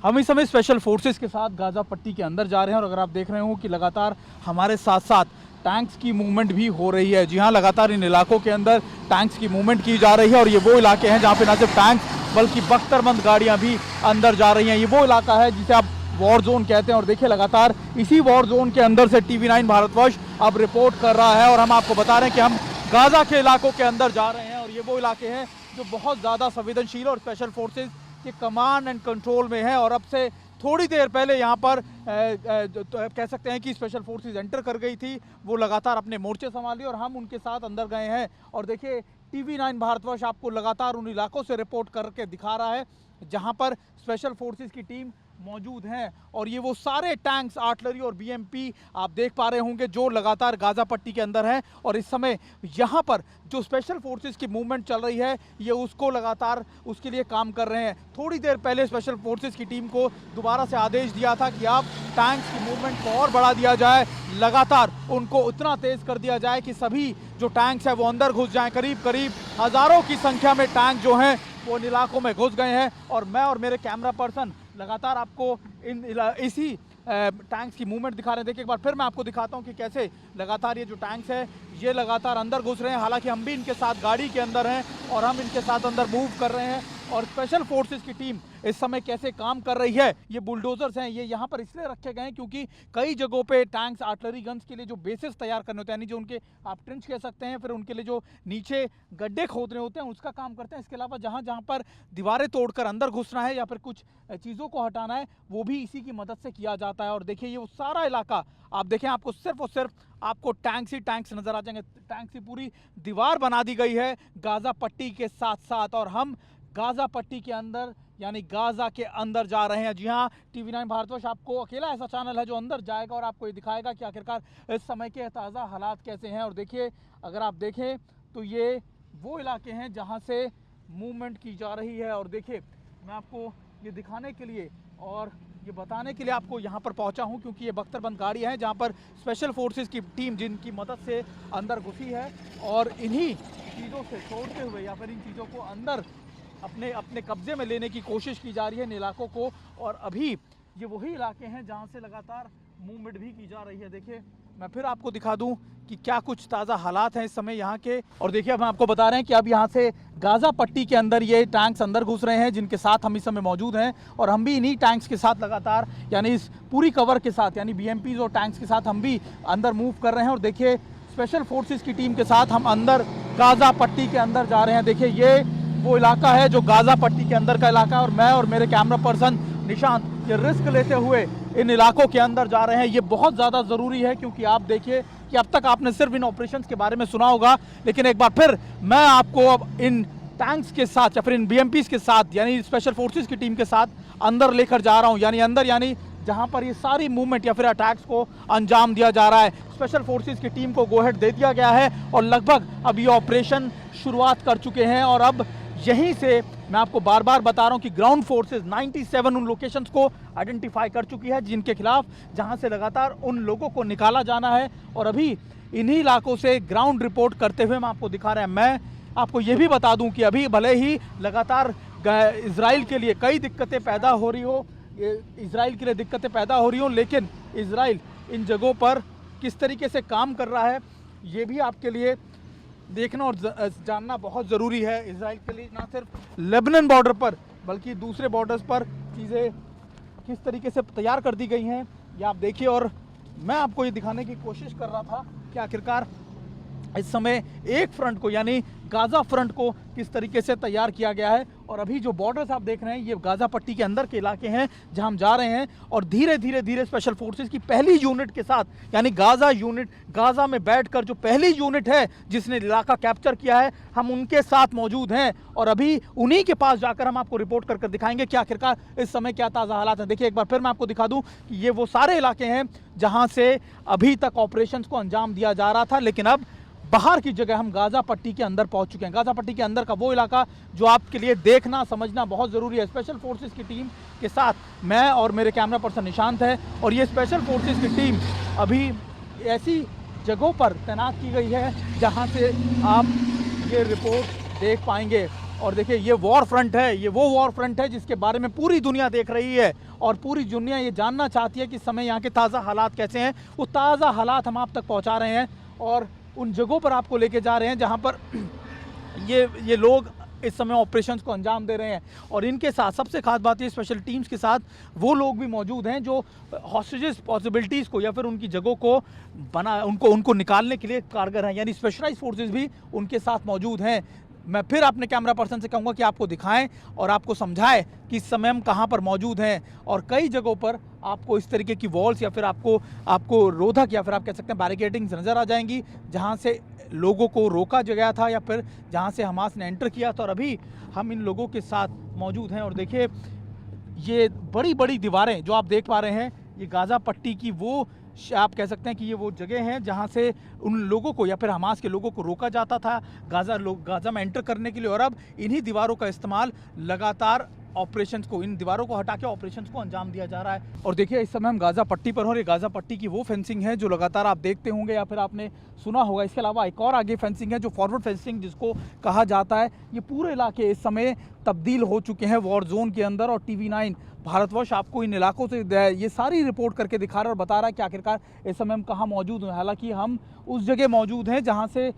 हम इस समय स्पेशल फोर्सेस के साथ गाज़ा पट्टी के अंदर जा रहे हैं और अगर आप देख रहे हो कि लगातार हमारे साथ साथ टैंक्स की मूवमेंट भी हो रही है। जी हाँ, लगातार इन इलाकों के अंदर टैंक्स की मूवमेंट की जा रही है और ये वो इलाके हैं जहाँ पे ना सिर्फ टैंक बल्कि बख्तरबंद गाड़ियाँ भी अंदर जा रही हैं। ये वो इलाका है जिसे आप वॉर जोन कहते हैं और देखिए लगातार इसी वॉर जोन के अंदर से TV9 भारतवर्ष अब रिपोर्ट कर रहा है और हम आपको बता रहे हैं कि हम गाज़ा के इलाकों के अंदर जा रहे हैं और ये वो इलाके हैं जो बहुत ज़्यादा संवेदनशील और स्पेशल फोर्सेज के कमांड एंड कंट्रोल में है। और अब से थोड़ी देर पहले यहाँ पर कह सकते हैं कि स्पेशल फोर्सेस एंटर कर गई थी, वो लगातार अपने मोर्चे संभाली और हम उनके साथ अंदर गए हैं। और देखिए TV9 भारतवर्ष आपको लगातार उन इलाकों से रिपोर्ट करके दिखा रहा है जहाँ पर स्पेशल फोर्सेस की टीम मौजूद हैं और ये वो सारे टैंक्स, आर्टिलरी और BMP आप देख पा रहे होंगे जो लगातार गाज़ा पट्टी के अंदर हैं। और इस समय यहाँ पर जो स्पेशल फोर्सेस की मूवमेंट चल रही है ये उसको लगातार उसके लिए काम कर रहे हैं। थोड़ी देर पहले स्पेशल फोर्सेस की टीम को दोबारा से आदेश दिया था कि आप टैंक्स की मूवमेंट को और बढ़ा दिया जाए, लगातार उनको उतना तेज़ कर दिया जाए कि सभी जो टैंक्स हैं वो अंदर घुस जाएँ। करीब करीब हज़ारों की संख्या में टैंक जो हैं वो इन इलाकों में घुस गए हैं और मैं और मेरे कैमरा पर्सन लगातार आपको इसी टैंक्स की मूवमेंट दिखा रहे हैं। देखिए एक बार फिर मैं आपको दिखाता हूं कि कैसे लगातार ये जो टैंक्स है ये लगातार अंदर घुस रहे हैं। हालांकि हम भी इनके साथ गाड़ी के अंदर हैं और हम इनके साथ अंदर मूव कर रहे हैं। और स्पेशल फोर्सेस की टीम इस समय कैसे काम कर रही है, ये बुलडोजर्स हैं, ये यहाँ पर इसलिए रखे गए हैं क्योंकि कई जगहों पे टैंक्स, आर्टिलरी गन्स के लिए जो बेसिस तैयार करने होते हैं, यानी जो उनके आप ट्रेंच कह सकते हैं, फिर उनके लिए जो नीचे गड्ढे खोदने होते हैं उसका काम करते हैं। इसके अलावा जहाँ जहाँ पर दीवारें तोड़कर अंदर घुसना है या फिर कुछ चीज़ों को हटाना है वो भी इसी की मदद से किया जाता है। और देखिए ये वो सारा इलाका आप देखें, आपको सिर्फ और सिर्फ आपको टैंक्स ही टैंक्स नजर आ जाएंगे। टैंक्स की पूरी दीवार बना दी गई है गाज़ा पट्टी के साथ साथ और हम गाज़ा पट्टी के अंदर यानी गाज़ा के अंदर जा रहे हैं। जी हाँ, TV9 भारतवर्ष आपको अकेला ऐसा चैनल है जो अंदर जाएगा और आपको ये दिखाएगा कि आखिरकार इस समय के ताज़ा हालात कैसे हैं। और देखिए अगर आप देखें तो ये वो इलाके हैं जहाँ से मूवमेंट की जा रही है। और देखिए मैं आपको ये दिखाने के लिए और ये बताने के लिए आपको यहाँ पर पहुँचा हूँ क्योंकि ये बख्तरबंद गाड़ियाँ हैं जहाँ पर स्पेशल फोर्सेस की टीम जिनकी मदद से अंदर घुसी है और इन्हीं चीज़ों से छोड़ते हुए या फिर इन चीज़ों को अंदर अपने अपने कब्जे में लेने की कोशिश की जा रही है इन इलाकों को। और अभी ये वही इलाके हैं जहां से लगातार मूवमेंट भी की जा रही है। देखिए मैं फिर आपको दिखा दूं कि क्या कुछ ताज़ा हालात हैं इस समय यहाँ के। और देखिए अब हम आपको बता रहे हैं कि अब यहाँ से गाज़ा पट्टी के अंदर ये टैंक्स अंदर घुस रहे हैं जिनके साथ हम इस समय मौजूद हैं और हम भी इन्हीं टैंक्स के साथ लगातार यानी इस पूरी कवर के साथ यानी BMPs और टैंक्स के साथ हम भी अंदर मूव कर रहे हैं। और देखिए स्पेशल फोर्सेस की टीम के साथ हम अंदर गाज़ा पट्टी के अंदर जा रहे हैं। देखिए ये वो इलाका है जो गाज़ा पट्टी के अंदर का इलाका है और मैं और मेरे कैमरा पर्सन निशांत ये रिस्क लेते हुए इन इलाकों के अंदर जा रहे हैं। ये बहुत ज़्यादा ज़रूरी है क्योंकि आप देखिए कि अब तक आपने सिर्फ इन ऑपरेशंस के बारे में सुना होगा, लेकिन एक बार फिर मैं आपको अब इन टैंक्स के साथ या फिर इन BMPs के साथ यानी स्पेशल फोर्सेस की टीम के साथ अंदर लेकर जा रहा हूँ। यानी अंदर यानी जहाँ पर ये सारी मूवमेंट या फिर अटैक्स को अंजाम दिया जा रहा है। स्पेशल फोर्सेस की टीम को गो अहेड दे दिया गया है और लगभग अब ये ऑपरेशन शुरुआत कर चुके हैं। और अब यहीं से मैं आपको बार बार बता रहा हूं कि ग्राउंड फोर्सेस 97 उन लोकेशंस को आइडेंटिफाई कर चुकी है जिनके खिलाफ जहां से लगातार उन लोगों को निकाला जाना है। और अभी इन्हीं इलाकों से ग्राउंड रिपोर्ट करते हुए मैं आपको दिखा रहा है। मैं आपको ये भी बता दूं कि अभी भले ही लगातार इजराइल के लिए कई दिक्कतें पैदा हो रही हो, इजराइल के लिए दिक्कतें पैदा हो रही हो, लेकिन इजराइल इन जगहों पर किस तरीके से काम कर रहा है ये भी आपके लिए देखना और जानना बहुत ज़रूरी है। इजराइल के लिए ना सिर्फ लेबनान बॉर्डर पर बल्कि दूसरे बॉर्डर्स पर चीज़ें किस तरीके से तैयार कर दी गई हैं ये आप देखिए। और मैं आपको ये दिखाने की कोशिश कर रहा था कि आखिरकार इस समय एक फ्रंट को यानी गाज़ा फ्रंट को किस तरीके से तैयार किया गया है। और अभी जो बॉर्डर्स आप देख रहे हैं ये गाज़ा पट्टी के अंदर के इलाके हैं जहां हम जा रहे हैं और धीरे धीरे धीरे स्पेशल फोर्सेस की पहली यूनिट के साथ यानी गाज़ा यूनिट, गाज़ा में बैठकर जो पहली यूनिट है जिसने इलाका कैप्चर किया है, हम उनके साथ मौजूद हैं और अभी उन्हीं के पास जाकर हम आपको रिपोर्ट कर दिखाएंगे कि आखिरकार इस समय क्या ताज़ा हालात हैं। देखिए एक बार फिर मैं आपको दिखा दूँ कि ये वो सारे इलाके हैं जहाँ से अभी तक ऑपरेशन को अंजाम दिया जा रहा था, लेकिन अब बाहर की जगह हम गाज़ा पट्टी के अंदर पहुंच चुके हैं। गाज़ा पट्टी के अंदर का वो इलाका जो आपके लिए देखना समझना बहुत ज़रूरी है। स्पेशल फोर्सेस की टीम के साथ मैं और मेरे कैमरा पर्सन निशांत है और ये स्पेशल फोर्सेस की टीम अभी ऐसी जगहों पर तैनात की गई है जहां से आप ये रिपोर्ट देख पाएंगे। और देखिए ये वॉर फ्रंट है, ये वो वॉर फ्रंट है जिसके बारे में पूरी दुनिया देख रही है और पूरी दुनिया ये जानना चाहती है कि इस समय यहाँ के ताज़ा हालात कैसे हैं। वो ताज़ा हालात हम आप तक पहुँचा रहे हैं और उन जगहों पर आपको लेके जा रहे हैं जहाँ पर ये लोग इस समय ऑपरेशंस को अंजाम दे रहे हैं। और इनके साथ सबसे खास बात ये स्पेशल टीम्स के साथ वो लोग भी मौजूद हैं जो हॉस्टेजेस पॉसिबिलिटीज़ को या फिर उनकी जगहों को उनको निकालने के लिए कारगर हैं, यानी स्पेशलाइज फोर्सेस भी उनके साथ मौजूद हैं। मैं फिर अपने कैमरा पर्सन से कहूँगा कि आपको दिखाएं और आपको समझाएं कि इस समय हम कहाँ पर मौजूद हैं। और कई जगहों पर आपको इस तरीके की वॉल्स या फिर आपको रोधक या फिर आप कह सकते हैं बैरिकेडिंग्स नज़र आ जाएंगी जहाँ से लोगों को रोका गया था या फिर जहाँ से हमास ने एंटर किया था। और अभी हम इन लोगों के साथ मौजूद हैं और देखिए ये बड़ी बड़ी दीवारें जो आप देख पा रहे हैं, ये गाज़ा पट्टी की वो आप कह सकते हैं कि ये वो जगह हैं जहाँ से उन लोगों को या फिर हमास के लोगों को रोका जाता था गाज़ा में एंटर करने के लिए। और अब इन्हीं दीवारों का इस्तेमाल लगातार ऑपरेशंस को, इन दीवारों को हटा के ऑपरेशंस को अंजाम दिया जा रहा है। और देखिए इस समय हम गाज़ा पट्टी पर हो, ये गाज़ा पट्टी की वो फेंसिंग है जो लगातार आप देखते होंगे या फिर आपने सुना होगा। इसके अलावा एक और आगे फेंसिंग है जो फॉरवर्ड फेंसिंग जिसको कहा जाता है। ये पूरे इलाके इस समय तब्दील हो चुके हैं वॉर जोन के अंदर। और TV9 भारतवर्ष आपको इन इलाकों से ये सारी रिपोर्ट करके दिखा रहा है और बता रहा है कि आखिरकार इस समय हम कहाँ मौजूद हैं। हालांकि हम उस जगह मौजूद हैं जहाँ से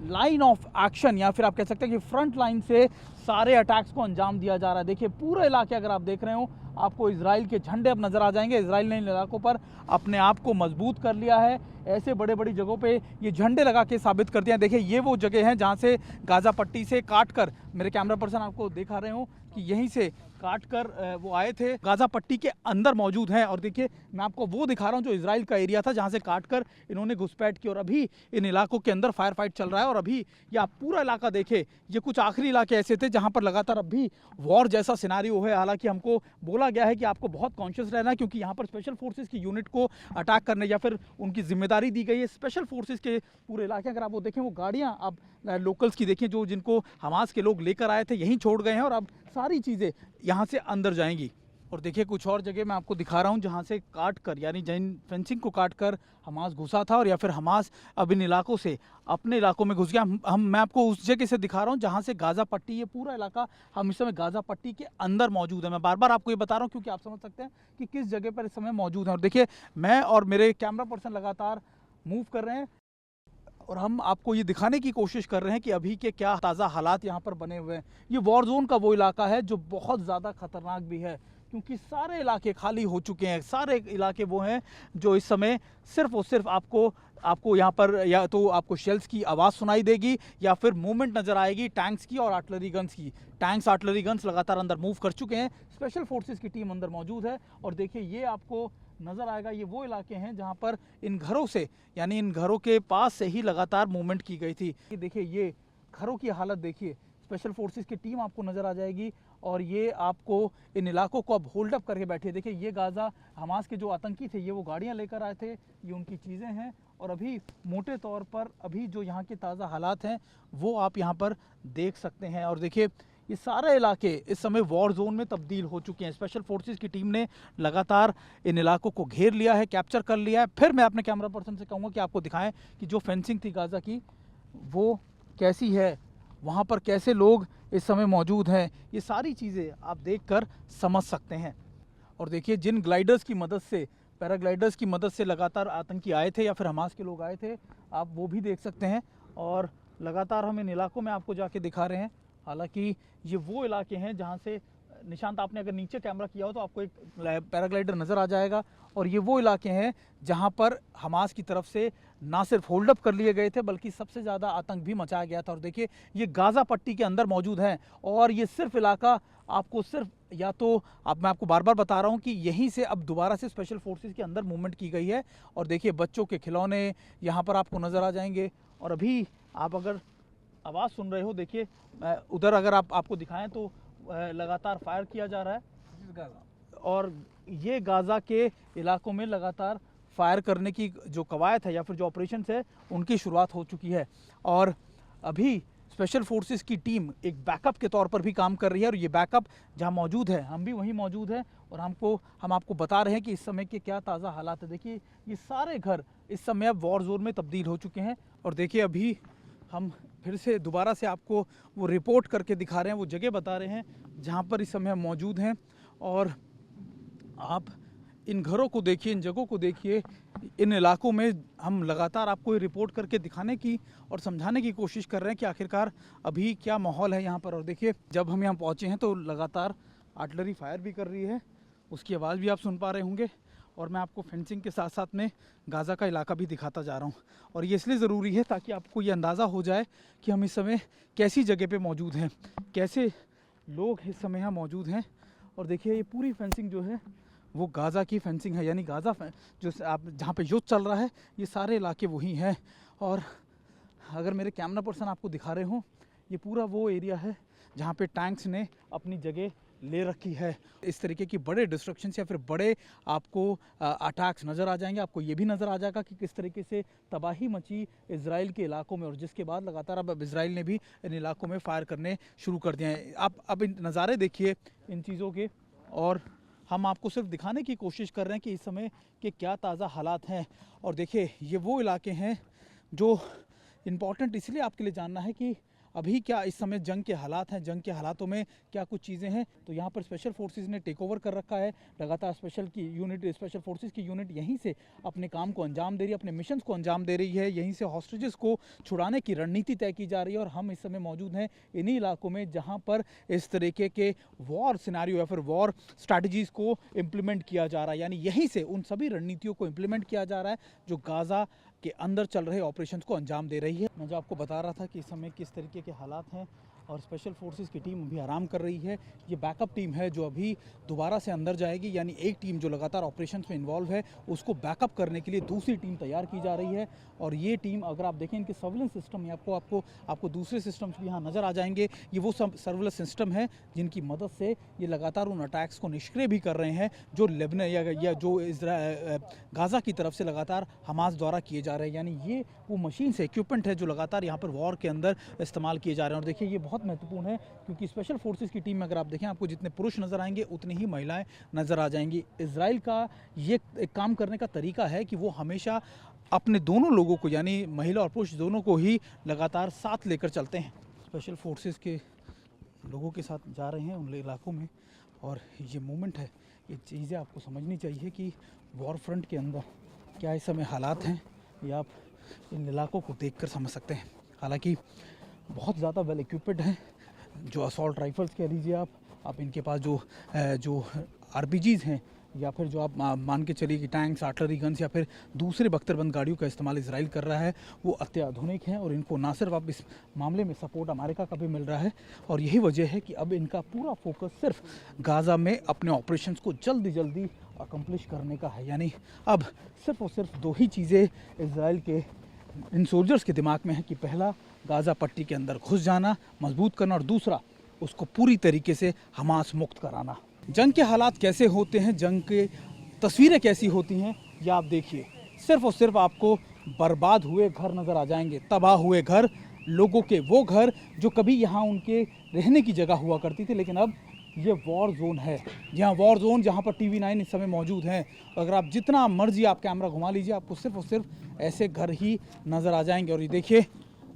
लाइन ऑफ एक्शन या फिर आप कह सकते हैं कि फ्रंट लाइन से सारे अटैक्स को अंजाम दिया जा रहा है। देखिए पूरे इलाके अगर आप देख रहे हो आपको इजराइल के झंडे अब नज़र आ जाएंगे। इजराइल ने इन इलाकों पर अपने आप को मजबूत कर लिया है, ऐसे बड़े बड़ी जगहों पे ये झंडे लगा के साबित कर दिया। देखिए ये वो जगह हैं जहाँ से गाज़ा पट्टी से काट कर, मेरे कैमरा पर्सन आपको दिखा रहे हो कि यहीं से काट कर वो आए थे, गाज़ा पट्टी के अंदर मौजूद हैं। और देखिए मैं आपको वो दिखा रहा हूँ जो इजराइल का एरिया था जहाँ से काट कर इन्होंने घुसपैठ की। और अभी इन इलाकों के अंदर फायर फाइट चल रहा है। और अभी ये आप पूरा इलाका देखे, ये कुछ आखिरी इलाके ऐसे थे जहाँ पर लगातार अब भी वॉर जैसा सिनारियो है। हालांकि हमको बोला गया है कि आपको बहुत कॉन्शियस रहना है क्योंकि यहाँ पर स्पेशल फोर्सेस की यूनिट को अटैक करने या फिर उनकी जिम्मेदारी दी गई है। स्पेशल फोर्सेस के पूरे इलाके अगर आप वो देखें, वो गाड़ियाँ अब लोकल्स की देखें जो जिनको हमास के लोग लेकर आए थे यहीं छोड़ गए हैं और अब सारी चीज़ें यहाँ से अंदर जाएंगी। और देखिए कुछ और जगह मैं आपको दिखा रहा हूँ जहाँ से काट कर, यानी जिन फेंसिंग को काट कर हमास घुसा था और या फिर हमास अब इन इलाकों से अपने इलाकों में घुस गया। मैं आपको उस जगह से दिखा रहा हूँ जहाँ से गाज़ा पट्टी, ये पूरा इलाका हम इस समय गाज़ा पट्टी के अंदर मौजूद है। मैं बार बार आपको ये बता रहा हूँ क्योंकि आप समझ सकते हैं कि किस जगह पर इस समय मौजूद हैं। और देखिए मैं और मेरे कैमरा पर्सन लगातार मूव कर रहे हैं और हम आपको ये दिखाने की कोशिश कर रहे हैं कि अभी के क्या ताज़ा हालात यहाँ पर बने हुए हैं। ये वॉर जोन का वो इलाका है जो बहुत ज़्यादा खतरनाक भी है क्योंकि सारे इलाके खाली हो चुके हैं। सारे इलाके वो हैं जो इस समय सिर्फ और सिर्फ आपको यहाँ पर या तो आपको शेल्स की आवाज़ सुनाई देगी या फिर मूवमेंट नज़र आएगी टैंक्स की और आर्टिलरी गन्स की। टैंक्स आर्टिलरी गन्स लगातार अंदर मूव कर चुके हैं, स्पेशल फोर्सेस की टीम अंदर मौजूद है। और देखिए ये आपको नज़र आएगा, ये वो इलाके हैं जहाँ पर इन घरों से, यानी इन घरों के पास से ही लगातार मूवमेंट की गई थी। देखिए ये घरों की हालत देखिए, स्पेशल फोर्सेस की टीम आपको नज़र आ जाएगी और ये आपको इन इलाकों को अब होल्ड अप करके बैठे। देखिए ये गाज़ा हमास के जो आतंकी थे ये वो गाड़ियाँ लेकर आए थे, ये उनकी चीज़ें हैं। और अभी मोटे तौर पर अभी जो यहाँ के ताज़ा हालात हैं वो आप यहाँ पर देख सकते हैं। और देखिए ये सारे इलाके इस समय वॉर जोन में तब्दील हो चुके हैं। स्पेशल फोर्सेस की टीम ने लगातार इन इलाकों को घेर लिया है, कैप्चर कर लिया है। फिर मैं अपने कैमरा पर्सन से कहूँगा कि आपको दिखाएं कि जो फेंसिंग थी गाज़ा की वो कैसी है, वहाँ पर कैसे लोग इस समय मौजूद हैं, ये सारी चीज़ें आप देखकर समझ सकते हैं। और देखिए जिन ग्लाइडर्स की मदद से, पैराग्लाइडर्स की मदद से लगातार आतंकी आए थे या फिर हमास के लोग आए थे, आप वो भी देख सकते हैं। और लगातार हम इन इलाकों में आपको जाके दिखा रहे हैं। हालांकि ये वो इलाके हैं जहाँ से निशांत, आपने अगर नीचे कैमरा किया हो तो आपको एक पैराग्लाइडर नज़र आ जाएगा। और ये वो इलाके हैं जहाँ पर हमास की तरफ से ना सिर्फ होल्ड अप कर लिए गए थे बल्कि सबसे ज़्यादा आतंक भी मचाया गया था। और देखिए ये गाज़ा पट्टी के अंदर मौजूद हैं और ये सिर्फ इलाका आपको सिर्फ, या तो अब मैं आपको बार बार बता रहा हूँ कि यहीं से अब दोबारा से स्पेशल फोर्सेस के अंदर मूवमेंट की गई है। और देखिए बच्चों के खिलौने यहाँ पर आपको नज़र आ जाएंगे। और अभी आप अगर आवाज़ सुन रहे हो, देखिए उधर अगर आपको दिखाएं तो लगातार फायर किया जा रहा है। और ये गाज़ा के इलाकों में लगातार फायर करने की जो कवायद है या फिर जो ऑपरेशन है उनकी शुरुआत हो चुकी है। और अभी स्पेशल फोर्सेस की टीम एक बैकअप के तौर पर भी काम कर रही है। और ये बैकअप जहां मौजूद है हम भी वहीं मौजूद हैं और हम आपको बता रहे हैं कि इस समय के क्या ताज़ा हालात है। देखिए ये सारे घर इस समय अब वॉर जोन में तब्दील हो चुके हैं। और देखिए अभी हम फिर से दोबारा से आपको वो रिपोर्ट करके दिखा रहे हैं, वो जगह बता रहे हैं जहाँ पर इस समय हम मौजूद हैं। और आप इन घरों को देखिए, इन जगहों को देखिए, इन इलाकों में हम लगातार आपको ये रिपोर्ट करके दिखाने की और समझाने की कोशिश कर रहे हैं कि आखिरकार अभी क्या माहौल है यहाँ पर। और देखिए, जब हम यहाँ पहुँचे हैं तो लगातार आर्टिलरी फायर भी कर रही है, उसकी आवाज़ भी आप सुन पा रहे होंगे। और मैं आपको फेंसिंग के साथ साथ में गाज़ा का इलाका भी दिखाता जा रहा हूँ। और ये इसलिए ज़रूरी है ताकि आपको ये अंदाज़ा हो जाए कि हम इस समय कैसी जगह पे मौजूद हैं, कैसे लोग इस समय यहाँ मौजूद हैं। और देखिए, ये पूरी फेंसिंग जो है वो गाज़ा की फेंसिंग है, यानी गाज़ा जो आप जहाँ पे युद्ध चल रहा है, ये सारे इलाके वही हैं। और अगर मेरे कैमरा पर्सन आपको दिखा रहे हों, ये पूरा वो एरिया है जहाँ पे टैंक्स ने अपनी जगह ले रखी है। इस तरीके की बड़े डिस्ट्रक्शंस या फिर बड़े आपको अटैक्स नज़र आ जाएंगे। आपको ये भी नज़र आ जाएगा कि किस तरीके से तबाही मची इजराइल के इलाकों में, और जिसके बाद लगातार अब इजराइल ने भी इन इलाकों में फायर करने शुरू कर दिए हैं। आप अब इन नज़ारे देखिए इन चीज़ों के, और हम आपको सिर्फ दिखाने की कोशिश कर रहे हैं कि इस समय के क्या ताज़ा हालात हैं। और देखिए, ये वो इलाके हैं जो इम्पॉर्टेंट इसलिए आपके लिए जानना है कि अभी क्या इस समय जंग के हालात हैं, जंग के हालातों में क्या कुछ चीज़ें हैं। तो यहाँ पर स्पेशल फोर्सेस ने टेक ओवर कर रखा है। लगातार स्पेशल फोर्सेस की यूनिट यहीं से अपने काम को अंजाम दे रही है, अपने मिशन को अंजाम दे रही है। यहीं से हॉस्टेजेस को छुड़ाने की रणनीति तय की जा रही है। और हम इस समय मौजूद हैं इन्हीं इलाकों में जहाँ पर इस तरीके के वॉर सिनेरियो या फिर वॉर स्ट्रैटेजीज़ को इम्प्लीमेंट किया जा रहा है। यानी यहीं से उन सभी रणनीतियों को इम्प्लीमेंट किया जा रहा है जो गाज़ा के अंदर चल रहे ऑपरेशंस को अंजाम दे रही है। मैं जो आपको बता रहा था कि इस समय किस तरीके के हालात हैं, और स्पेशल फोर्सेस की टीम अभी आराम कर रही है। ये बैकअप टीम है जो अभी दोबारा से अंदर जाएगी, यानी एक टीम जो लगातार ऑपरेशंस में इन्वॉल्व है उसको बैकअप करने के लिए दूसरी टीम तैयार की जा रही है। और ये टीम, अगर आप देखें इनके सर्विलेंस सिस्टम में, आपको दूसरे सिस्टम्स भी यहाँ नज़र आ जाएंगे। ये वो सब सर्विलेंस सिस्टम है जिनकी मदद से ये लगातार उन अटैक्स को निष्क्रिय भी कर रहे हैं जो लेबनान या जो गाज़ा की तरफ से लगातार हमास द्वारा किए जा रहे हैं। यानी ये वो मशीन से इक्विपमेंट है जो लगातार यहाँ पर वॉर के अंदर इस्तेमाल किए जा रहे हैं। और देखिए, ये बहुत महत्वपूर्ण है क्योंकि स्पेशल फोर्सेस की टीम में अगर आप देखें, आपको जितने पुरुष नज़र आएंगे उतनी ही महिलाएं नज़र आ जाएंगी। इजराइल का ये एक काम करने का तरीका है कि वो हमेशा अपने दोनों लोगों को, यानी महिला और पुरुष दोनों को ही लगातार साथ लेकर चलते हैं। स्पेशल फोर्सेस के लोगों के साथ जा रहे हैं उन इलाकों में। और ये मूवमेंट है, ये चीज़ें आपको समझनी चाहिए कि वॉर फ्रंट के अंदर क्या इस समय हालात हैं, या आप इन इलाकों को देखकर समझ सकते हैं। हालांकि बहुत ज़्यादा वेल इक्विप्ड हैं, जो असॉल्ट राइफल्स कह लीजिए आप इनके पास जो आरपीजीज़ हैं, या फिर जो आप मान के चलिए कि टैंक्स, आर्टिलरी गन्स या फिर दूसरे बख्तरबंद गाड़ियों का इस्तेमाल इजराइल कर रहा है, वो अत्याधुनिक हैं। और इनको ना सिर्फ अब इस मामले में सपोर्ट अमेरिका का भी मिल रहा है, और यही वजह है कि अब इनका पूरा फोकस सिर्फ गाज़ा में अपने ऑपरेशंस को जल्दी अकम्प्लिश करने का है। यानी अब सिर्फ और सिर्फ दो ही चीज़ें इजराइल के इन सोल्जर्स के दिमाग में है कि पहला, गाज़ा पट्टी के अंदर घुस जाना, मजबूत करना, और दूसरा, उसको पूरी तरीके से हमास मुक्त कराना। जंग के हालात कैसे होते हैं, जंग के तस्वीरें कैसी होती हैं, ये आप देखिए। सिर्फ और सिर्फ आपको बर्बाद हुए घर नज़र आ जाएंगे, तबाह हुए घर, लोगों के वो घर जो कभी यहाँ उनके रहने की जगह हुआ करती थी, लेकिन अब ये वॉर जोन है। यहाँ वॉर जोन जहाँ पर TV9 इस समय मौजूद हैं। अगर आप जितना मर्जी आप कैमरा घुमा लीजिए, आपको सिर्फ और सिर्फ ऐसे घर ही नज़र आ जाएंगे। और ये देखिए,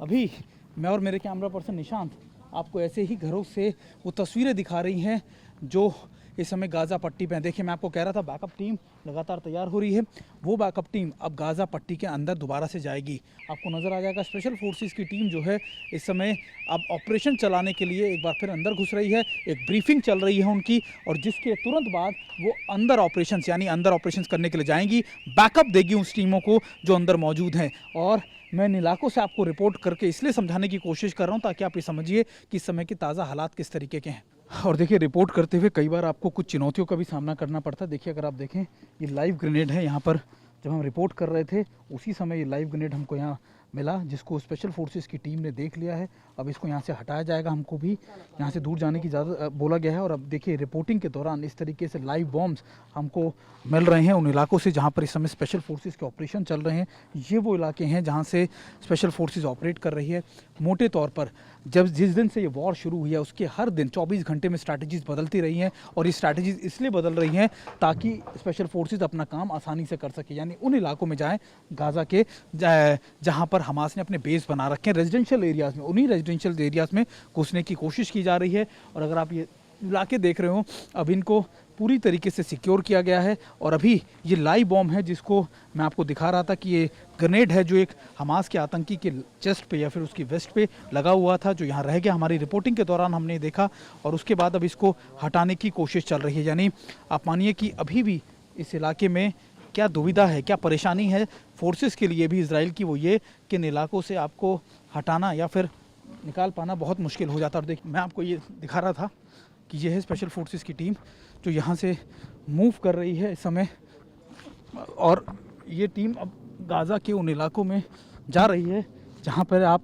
अभी मैं और मेरे कैमरा पर्सन निशांत आपको ऐसे ही घरों से वो तस्वीरें दिखा रही हैं जो इस समय गाज़ा पट्टी पे हैं। देखिए, मैं आपको कह रहा था बैकअप टीम लगातार तैयार हो रही है। वो बैकअप टीम अब गाज़ा पट्टी के अंदर दोबारा से जाएगी। आपको नज़र आ जाएगा स्पेशल फोर्सेस की टीम जो है इस समय अब ऑपरेशन चलाने के लिए एक बार फिर अंदर घुस रही है। एक ब्रीफिंग चल रही है उनकी, और जिसके तुरंत बाद वो अंदर ऑपरेशंस करने के लिए जाएंगी, बैकअप देगी उस टीमों को जो अंदर मौजूद हैं। और मैं इन इलाकों से आपको रिपोर्ट करके इसलिए समझाने की कोशिश कर रहा हूँ ताकि आप ये समझिए कि इस समय के ताज़ा हालात किस तरीके के हैं। और देखिए, रिपोर्ट करते हुए कई बार आपको कुछ चुनौतियों का भी सामना करना पड़ता है। देखिए, अगर आप देखें, ये लाइव ग्रेनेड है। यहाँ पर जब हम रिपोर्ट कर रहे थे उसी समय ये लाइव ग्रेनेड हमको यहाँ मिला, जिसको स्पेशल फोर्सेस की टीम ने देख लिया है। अब इसको यहाँ से हटाया जाएगा, हमको भी यहाँ से दूर जाने की इजाज़त बोला गया है। और अब देखिए, रिपोर्टिंग के दौरान इस तरीके से लाइव बॉम्ब्स हमको मिल रहे हैं उन इलाकों से जहाँ पर इस समय स्पेशल फोर्सेस के ऑपरेशन चल रहे हैं। ये वो इलाके हैं जहाँ से स्पेशल फोर्सेस ऑपरेट कर रही है। मोटे तौर पर जिस दिन से ये वॉर शुरू हुई है उसके हर दिन 24 घंटे में स्ट्रैटेजीज़ बदलती रही हैं, और ये स्ट्रैटेजीज़ इसलिए बदल रही हैं ताकि स्पेशल फोर्सेस अपना काम आसानी से कर सके। यानी उन इलाकों में जाएँ गाज़ा के जहाँ पर हमास ने अपने बेस बना रखे हैं रेजिडेंशियल एरियाज़ में। उन्हीं रेजिडेंशियल एरियाज़ में घुसने की कोशिश की जा रही है। और अगर आप ये इलाके देख रहे हो, अब इनको पूरी तरीके से सिक्योर किया गया है। और अभी ये लाइव बॉम्ब है जिसको मैं आपको दिखा रहा था कि ये ग्रेनेड है जो एक हमास के आतंकी के चेस्ट पे या फिर उसकी वेस्ट पे लगा हुआ था, जो यहाँ रह गया। हमारी रिपोर्टिंग के दौरान हमने देखा और उसके बाद अब इसको हटाने की कोशिश चल रही है। यानी आप मानिए कि अभी भी इस इलाके में क्या दुविधा है, क्या परेशानी है फोर्सेस के लिए भी इजराइल की, वो ये कि इन इलाकों से आपको हटाना या फिर निकाल पाना बहुत मुश्किल हो जाता है। और देखिए मैं आपको ये दिखा रहा था कि ये है स्पेशल फोर्सेस की टीम जो यहाँ से मूव कर रही है इस समय। और ये टीम अब गाज़ा के उन इलाकों में जा रही है जहाँ पर आप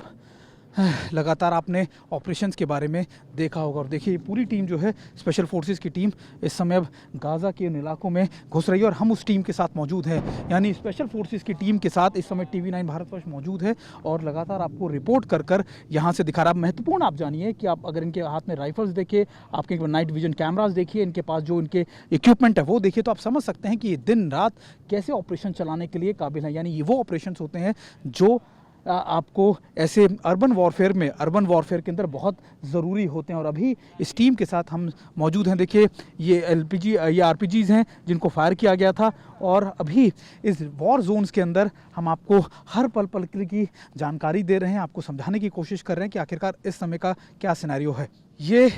लगातार आपने ऑपरेशंस के बारे में देखा होगा। और देखिए ये पूरी टीम जो है स्पेशल फोर्सेस की टीम इस समय अब गाज़ा के उन इलाकों में घुस रही है और हम उस टीम के साथ मौजूद हैं। यानी स्पेशल फोर्सेस की टीम के साथ इस समय TV9 भारतवर्ष मौजूद है और लगातार आपको रिपोर्ट कर कर यहाँ से दिखा रहा है। महत्वपूर्ण आप जानिए कि आप अगर इनके हाथ में राइफल्स देखिए, आपके नाइट विजन कैमराज देखिए, इनके पास जो इनके इक्विपमेंट है वो देखिए, तो आप समझ सकते हैं कि ये दिन रात कैसे ऑपरेशन चलाने के लिए काबिल है। यानी ये वो ऑपरेशन होते हैं जो आपको ऐसे अर्बन वॉरफेयर के अंदर बहुत ज़रूरी होते हैं। और अभी इस टीम के साथ हम मौजूद हैं। देखिए ये RPGs हैं जिनको फायर किया गया था। और अभी इस वॉर जोन्स के अंदर हम आपको हर पल की जानकारी दे रहे हैं, आपको समझाने की कोशिश कर रहे हैं कि आखिरकार इस समय का क्या सिनेरियो है। ये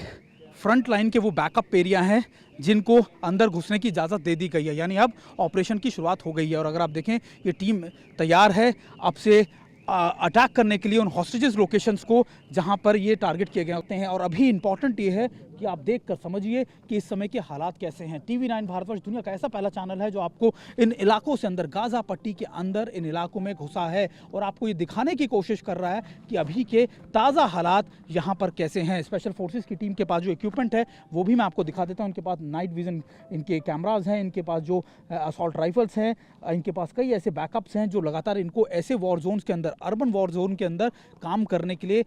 फ्रंट लाइन के वो बैकअप एरिया हैं जिनको अंदर घुसने की इजाज़त दे दी गई है। यानी अब ऑपरेशन की शुरुआत हो गई है। और अगर आप देखें ये टीम तैयार है अब से अटैक करने के लिए उन हॉस्टेजेस लोकेशंस को जहां पर ये टारगेट किए गए होते हैं। और अभी इंपॉर्टेंट ये है कि आप देख कर समझिए कि इस समय के हालात कैसे हैं। TV9 भारतवर्ष दुनिया का ऐसा पहला चैनल है जो आपको इन इलाकों से अंदर, गाज़ा पट्टी के अंदर इन इलाकों में घुसा है और आपको ये दिखाने की कोशिश कर रहा है कि अभी के ताज़ा हालात यहाँ पर कैसे हैं। स्पेशल फोर्सेस की टीम के पास जो इक्विपमेंट है वो भी मैं आपको दिखा देता हूँ। इनके पास नाइट विजन इनके कैमराज हैं, इनके पास जो असॉल्ट राइफल्स हैं, इनके पास कई ऐसे बैकअप्स हैं जो लगातार इनको ऐसे वॉर जोन्स के अंदर, अर्बन वॉर जोन के अंदर काम करने के लिए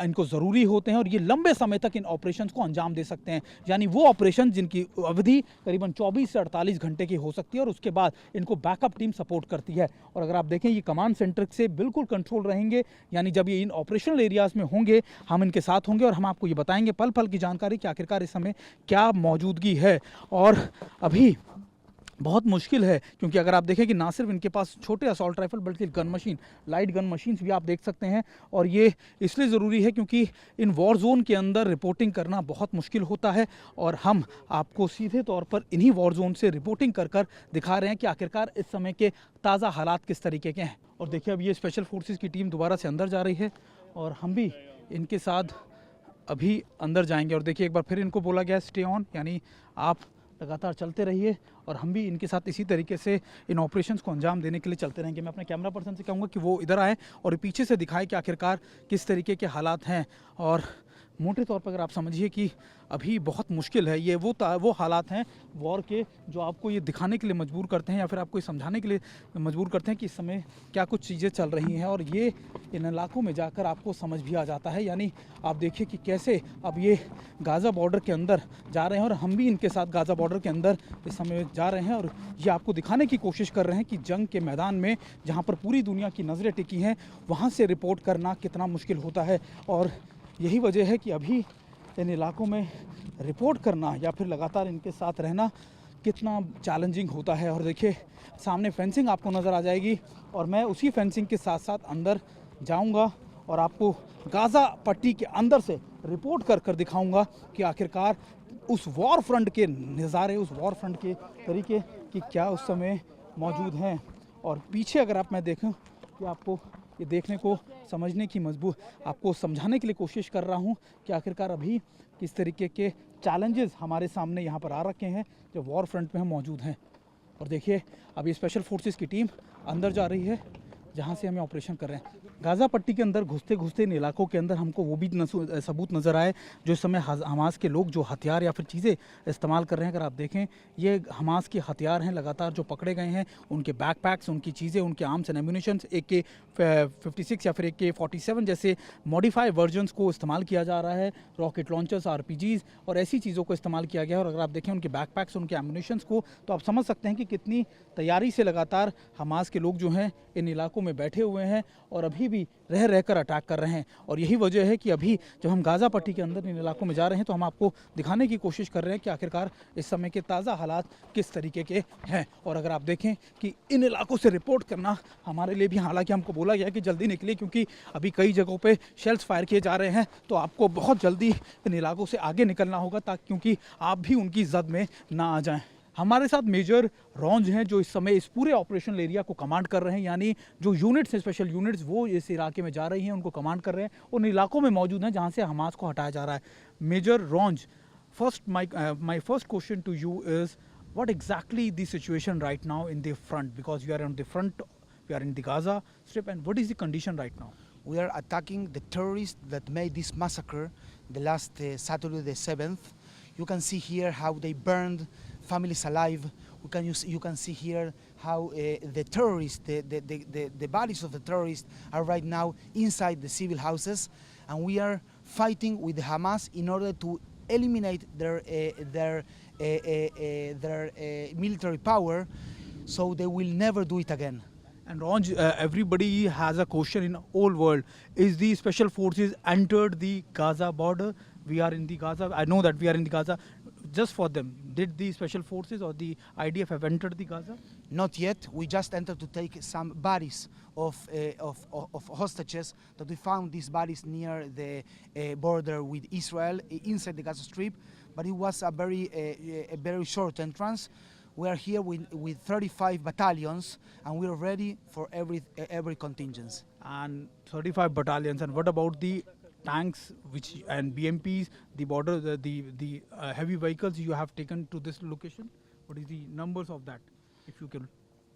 इनको ज़रूरी होते हैं। और ये लंबे समय तक इन ऑपरेशंस को अंजाम दे सकते हैं। यानी वो ऑपरेशन जिनकी अवधि करीबन 24 से 48 घंटे की हो सकती है और उसके बाद इनको बैकअप टीम सपोर्ट करती है। और अगर आप देखें ये कमांड सेंटर से बिल्कुल कंट्रोल रहेंगे। यानी जब ये इन ऑपरेशनल एरियाज़ में होंगे हम इनके साथ होंगे और हम आपको ये बताएंगे पल पल की जानकारी कि आखिरकार इस समय क्या मौजूदगी है। और अभी बहुत मुश्किल है क्योंकि अगर आप देखें कि ना सिर्फ इनके पास छोटे असॉल्ट राइफल बल्कि gun machine, light gun machines भी आप देख सकते हैं। और ये इसलिए ज़रूरी है क्योंकि इन वॉर जोन के अंदर रिपोर्टिंग करना बहुत मुश्किल होता है और हम आपको सीधे तौर पर इन्हीं वॉर जोन से रिपोर्टिंग कर कर दिखा रहे हैं कि आखिरकार इस समय के ताज़ा हालात किस तरीके के हैं। और देखिए अब ये स्पेशल फोर्सेस की टीम दोबारा से अंदर जा रही है और हम भी इनके साथ अभी अंदर जाएंगे। और देखिए एक बार फिर इनको बोला गया स्टे ऑन, यानी आप लगातार चलते रहिए और हम भी इनके साथ इसी तरीके से इन ऑपरेशंस को अंजाम देने के लिए चलते रहेंगे। मैं अपने कैमरा पर्सन से कहूँगा कि वो इधर आए और पीछे से दिखाए कि आखिरकार किस तरीके के हालात हैं। और मोटे तौर पर अगर आप समझिए कि अभी बहुत मुश्किल है, ये वो हालात हैं वॉर के जो आपको ये दिखाने के लिए मजबूर करते हैं या फिर आपको ये समझाने के लिए मजबूर करते हैं कि इस समय क्या कुछ चीज़ें चल रही हैं। और ये इन इलाकों में जाकर आपको समझ भी आ जाता है। यानी आप देखिए कि कैसे अब ये गाज़ा बॉर्डर के अंदर जा रहे हैं और हम भी इनके साथ गाज़ा बॉर्डर के अंदर इस समय जा रहे हैं। और ये आपको दिखाने की कोशिश कर रहे हैं कि जंग के मैदान में जहाँ पर पूरी दुनिया की नज़रें टिकी हैं वहाँ से रिपोर्ट करना कितना मुश्किल होता है। और यही वजह है कि अभी इन इलाकों में रिपोर्ट करना या फिर लगातार इनके साथ रहना कितना चैलेंजिंग होता है। और देखिए सामने फेंसिंग आपको नज़र आ जाएगी और मैं उसी फेंसिंग के साथ साथ अंदर जाऊंगा और आपको गाज़ा पट्टी के अंदर से रिपोर्ट कर कर दिखाऊंगा कि आखिरकार उस वॉर फ्रंट के नज़ारे, उस वॉर फ्रंट के तरीके कि क्या उस समय मौजूद हैं। और पीछे अगर आप मैं देखूं कि आपको ये देखने को समझने की मजबूर, आपको समझाने के लिए कोशिश कर रहा हूँ कि आखिरकार अभी किस तरीके के चैलेंजेस हमारे सामने यहाँ पर आ रखे हैं जो वॉर फ्रंट में हम मौजूद हैं। और देखिए अभी स्पेशल फोर्सेस की टीम अंदर जा रही है जहाँ से हमें ऑपरेशन कर रहे हैं। गाज़ा पट्टी के अंदर घुसते घुसते इन इलाकों के अंदर हमको वो भी सबूत नज़र आए जो इस समय हमास के लोग जो हथियार या फिर चीज़ें इस्तेमाल कर रहे हैं। अगर आप देखें ये हमास के हथियार हैं लगातार जो पकड़े गए हैं, उनके बैकपैक्स, उनकी चीज़ें, उनके आर्म्स एंड एम्यूनिशंस, AK-56 या फिर AK-47 जैसे मॉडिफाइड वर्जन्स को इस्तेमाल किया जा रहा है, रॉकेट लॉन्चर्स, RPGs और ऐसी चीज़ों को इस्तेमाल किया गया है। और अगर आप देखें उनके बैकपैक्स, उनके एम्यूनिशंस को, तो आप समझ सकते हैं कि कितनी तैयारी से लगातार हमास के लोग जो हैं इन इलाकों इलाकों में बैठे हुए हैं और अभी भी रह रहकर अटैक कर रहे हैं। और यही वजह है कि अभी जब हम गाज़ा पट्टी के अंदर इन इलाकों में जा रहे हैं तो हम आपको दिखाने की कोशिश कर रहे हैं कि आखिरकार इस समय के ताज़ा हालात किस तरीके के हैं। और अगर आप देखें कि इन इलाकों से रिपोर्ट करना हमारे लिए भी, हालांकि हमको बोला गया कि जल्दी निकलिए क्योंकि अभी कई जगहों पे शेल्स फायर किए जा रहे हैं, तो आपको बहुत जल्दी इन इलाकों से आगे निकलना होगा ताकि क्योंकि आप भी उनकी जद में ना आ जाएं। हमारे साथ मेजर रॉन्ज हैं जो इस समय इस पूरे ऑपरेशनल एरिया को कमांड कर रहे हैं, यानी जो यूनिट्स हैं, स्पेशल यूनिट्स, वो इस इलाके में जा रही हैं, उनको कमांड कर रहे हैं, उन इलाकों में मौजूद हैं जहां से हमास को हटाया जा रहा है। मेजर रॉन्ज, first my first question to you is what exactly the situation right now in the front, because you are on the front, we are in the Gaza Strip, and what is the condition right now? We are attacking the terrorists that made this massacre the last Saturday the 7th. You can see here how they burned families alive. You can see here how the terrorists, the bodies of the terrorists are right now inside the civil houses, and we are fighting with the Hamas in order to eliminate their military power, so they will never do it again. And Ranj, everybody has a question in whole world. Is the special forces entered the Gaza border? We are in the Gaza. I know that we are in the Gaza. Just for them, did the special forces or the IDF have entered the Gaza? Not yet. We just entered to take some bodies of hostages that we found. These bodies near the border with Israel inside the Gaza Strip, but it was a very short entrance. We are here with 35 battalions, and we are ready for every contingency. And 35 battalions. And what about the tanks and BMPs, the border, the heavy vehicles you have taken to this location? What is the numbers of that, if you can?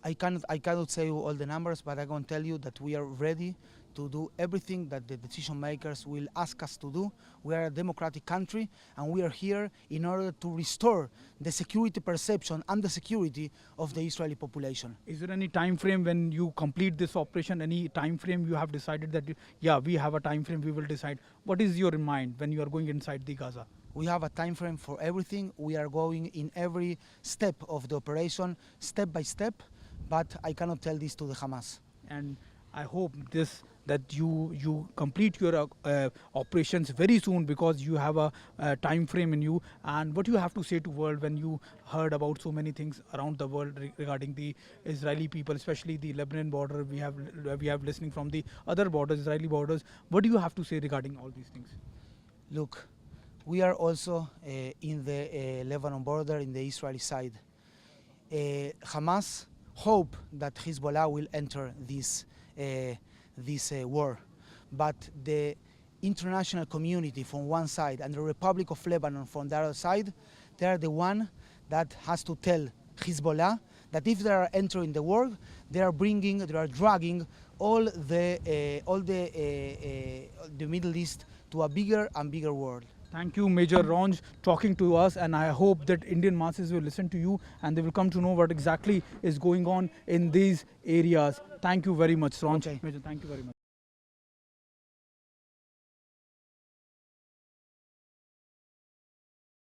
I cannot say all the numbers, but I can tell you that we are ready to do everything that the decision makers will ask us to do. We are a democratic country, and we are here in order to restore the security perception and the security of the Israeli population. Is there any time frame when you complete this operation? Any time frame you have decided that, we have a time frame, we will decide? What is your mind when you are going inside the Gaza? We have a time frame for everything. We are going in every step of the operation, step by step, but I cannot tell this to the Hamas. And I hope that you complete your operations very soon, because you have a time frame in you. And what you have to say to world when you heard about so many things around the world regarding the Israeli people, especially the Lebanon border, we have listening from the other borders, Israeli borders. What do you have to say regarding all these things? Look, we are also in the Lebanon border, in the Israeli side. Hamas hope that Hezbollah will enter this war, but the international community from one side and the Republic of Lebanon from the other side, they are the one that has to tell Hezbollah that if they are entering the war, they are dragging all the Middle East to a bigger and bigger world. Thank you, Major Ranj, talking to us, and I hope that Indian masses will listen to you and they will come to know what exactly is going on in these areas. Thank you very much, Ranj. Okay. Major, thank you very much.